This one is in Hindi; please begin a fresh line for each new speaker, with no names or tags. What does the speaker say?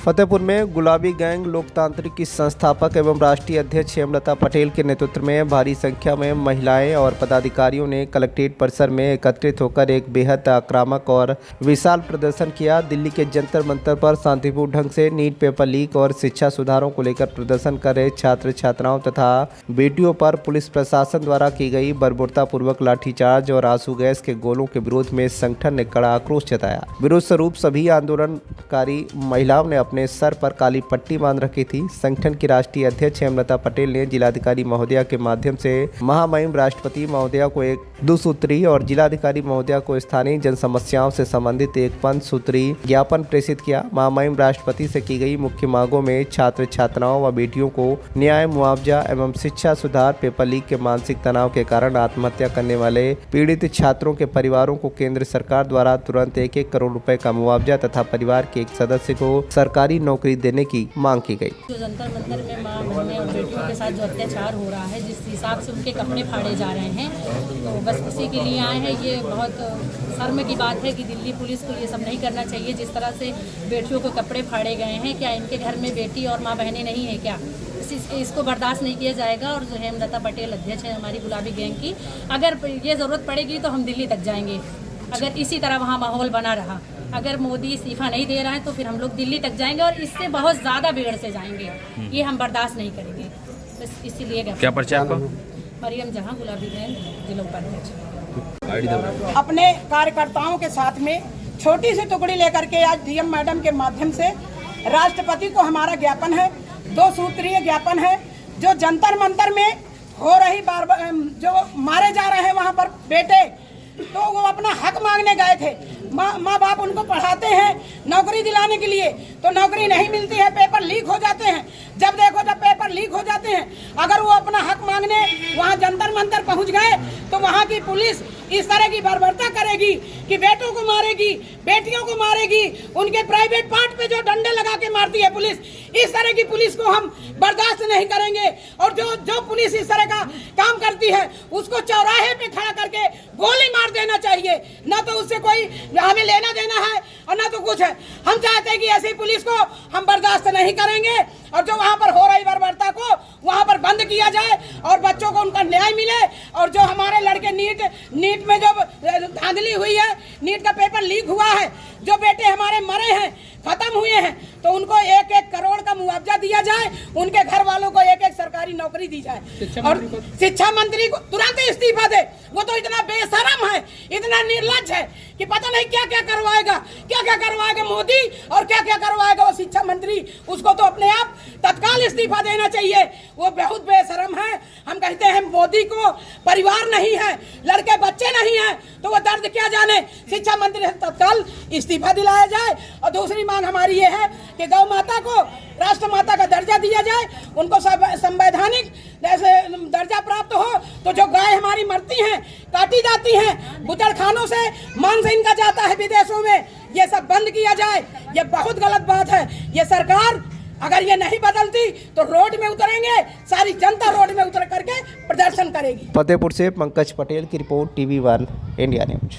फतेहपुर में गुलाबी गैंग लोकतांत्रिक की संस्थापक एवं राष्ट्रीय अध्यक्ष हेमलता पटेल के नेतृत्व में भारी संख्या में महिलाएं और पदाधिकारियों ने कलेक्ट्रेट परिसर में एकत्रित होकर एक बेहद आक्रामक और विशाल प्रदर्शन किया। दिल्ली के जंतर मंतर पर शांतिपूर्ण ढंग से नीट पेपर लीक और शिक्षा सुधारों को लेकर प्रदर्शन कर रहे छात्र छात्राओं तथा बेटियों पर पुलिस प्रशासन द्वारा की गई बर्बरतापूर्वक लाठीचार्ज और आंसू गैस के गोलों के विरोध में संगठन ने कड़ा आक्रोश जताया। विरोध स्वरूप सभी आंदोलनकारी महिलाओं ने अपने सर पर काली पट्टी बांध रखी थी। संगठन की राष्ट्रीय अध्यक्ष हेमलता पटेल ने जिलाधिकारी महोदया के माध्यम से महामहिम राष्ट्रपति महोदया को एक 2 सूत्री और जिलाधिकारी महोदया को स्थानीय जन समस्याओं से संबंधित एक 5 सूत्री ज्ञापन प्रेषित किया। महामहिम राष्ट्रपति से की गई मुख्य मांगों में छात्र छात्राओं व बेटियों को न्याय, मुआवजा एवं शिक्षा सुधार, पेपर लीक के मानसिक तनाव के कारण आत्महत्या करने वाले पीड़ित छात्रों के परिवारों को केंद्र सरकार द्वारा तुरंत 1-1 करोड़ रुपए का मुआवजा तथा परिवार के एक सदस्य को सरकारी नौकरी देने की मांग की गई।
जो जंतर मंतर में मां बहनें और बेटियों के साथ जो अत्याचार हो रहा है, जिस हिसाब से उनके कपड़े फाड़े जा रहे हैं, तो बस उसी के लिए आए हैं। ये बहुत शर्म की बात है कि दिल्ली पुलिस को ये सब नहीं करना चाहिए। जिस तरह से बेटियों को कपड़े फाड़े गए हैं, क्या इनके घर में बेटी और माँ बहनें नहीं है क्या? इसको बर्दाश्त नहीं किया जाएगा। और जो हेमलता पटेल अध्यक्ष है हमारी गुलाबी गैंग की, अगर ये ज़रूरत पड़ेगी तो हम दिल्ली तक जाएंगे। अगर इसी तरह वहाँ माहौल बना रहा, अगर मोदी इस्तीफा नहीं दे रहा है तो फिर हम लोग दिल्ली तक जाएंगे और इससे बहुत ज़्यादा बिगड़ से जाएंगे। ये हम बर्दाश्त नहीं करेंगे। बस इसीलिए
क्या परिचय आपका?
मरियम जहां, गुलाबी गैंग जिला उपाध्यक्ष।
अपने कार्यकर्ताओं के साथ में छोटी सी टुकड़ी लेकर के आज डीएम मैडम के माध्यम से राष्ट्रपति को हमारा ज्ञापन है, 2 सूत्रीय ज्ञापन है। जो जंतर मंतर में हो रही जो मारे जा रहे हैं वहाँ पर बेटे, तो वो अपना हक मांगने गए थे। माँ बाप उनको पढ़ाते हैं नौकरी दिलाने के लिए, तो नौकरी नहीं मिलती है, पेपर लीक हो जाते हैं। जब देखो जब पेपर लीक हो जाते हैं, अगर वो अपना हक मांगने वहाँ जंतर मंतर पहुँच गए तो वहाँ की पुलिस इस तरह की बर्बरता करेगी कि बेटों को मारेगी, बेटियों को मारेगी, उनके प्राइवेट पार्ट पे जो डंडे लगा के मारती है पुलिस, इस तरह की पुलिस को हम बर्दाश्त नहीं करेंगे। और जो पुलिस इस तरह का काम करती है उसको चौराहे पे खड़ा करके गोली मार देना चाहिए। ना तो उससे कोई हमें लेना देना है और ना तो कुछ है। हम चाहते हैं कि ऐसी पुलिस को हम बर्दाश्त नहीं करेंगे और जो वहाँ पर हो रही बर्बरता को वहाँ पर बंद किया जाए और बच्चों को उनका न्याय मिले। और जो हमारे लड़के नीट में जो धांधली हुई है, नीट का पेपर लीक हुआ है, जो बेटे हमारे मरे हैं, खत्म हुए हैं, तो उनको 1-1 करोड़ का मुआवजा दिया जाए, उनके घर वालों को 1-1 सरकारी नौकरी दी जाए और शिक्षा मंत्री को तुरंत इस्तीफा दे। वो तो इतना बेशरम है, इतना निर्लज्ज है कि पता नहीं क्या क्या करवाएगा मोदी और क्या क्या करवाएगा वो शिक्षा मंत्री। उसको तो अपने आप तत्काल इस्तीफा देना चाहिए। वो बहुत बेशरम है। हम कहते हैं मोदी को परिवार नहीं है, लड़के बच्चे नहीं है, तो वो दर्द क्या जाने। शिक्षा मंत्री से तत्काल इस्तीफा दिलाया जाए। और दूसरी मांग हमारी ये है कि गौ माता को राष्ट्र माता का दर्जा दिया जाए, उनको संवैधानिक दर्जा प्राप्त हो। तो जो गाय हमारी मरती हैं, काटी जाती हैं, बुचड़खानों से मांस इनका जाता है विदेशों में, ये सब बंद किया जाए। ये बहुत गलत बात है। ये सरकार अगर ये नहीं बदलती तो रोड में उतरेंगे, सारी जनता रोड में उतर करके प्रदर्शन करेगी।
फतेहपुर से पंकज पटेल की रिपोर्ट, TV1 इंडिया न्यूज।